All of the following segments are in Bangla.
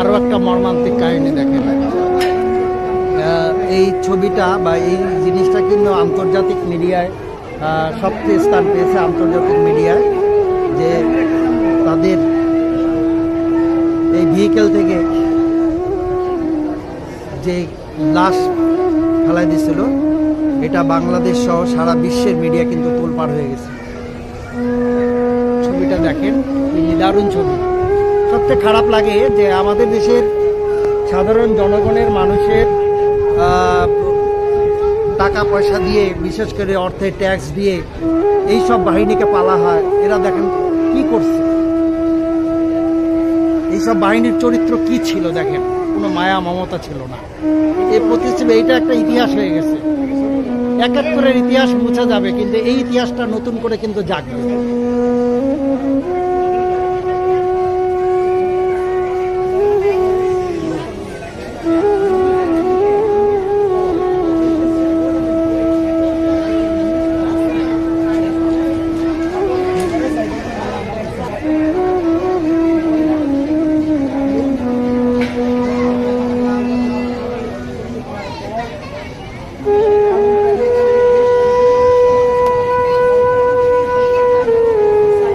আরও একটা মর্মান্তিক কাহিনী দেখেন। এই ছবিটা বা এই জিনিসটা কিন্তু আন্তর্জাতিক মিডিয়ায় সবচেয়ে স্থান পেয়েছে আন্তর্জাতিক মিডিয়ায়, যে তাদের এই ভেহিকেল থেকে যে লাশ ফেলাই দিয়েছিল, এটা বাংলাদেশ সহ সারা বিশ্বের মিডিয়া কিন্তু তোলপাড় হয়ে গেছে। ছবিটা দেখেন, দারুণ ছবি। সবচেয়ে খারাপ লাগে যে আমাদের দেশের সাধারণ জনগণের মানুষের টাকা পয়সা দিয়ে, বিশেষ করে অর্থের ট্যাক্স দিয়ে এই সব বাহিনীকে পালা হয়। এরা দেখেন কি করছে, এইসব বাহিনীর চরিত্র কি ছিল দেখেন, কোনো মায়া মমতা ছিল না। এই প্রতিশ্রুতি, এইটা একটা ইতিহাস হয়ে গেছে। ৭১-এর ইতিহাস মুছে যাবে, কিন্তু এই ইতিহাসটা নতুন করে কিন্তু জাগবে।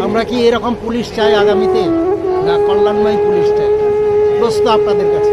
আমরা কি এরকম পুলিশ চাই আগামীতে, না কল্যাণময় পুলিশ চাই? প্রশ্ন আপনাদের কাছে।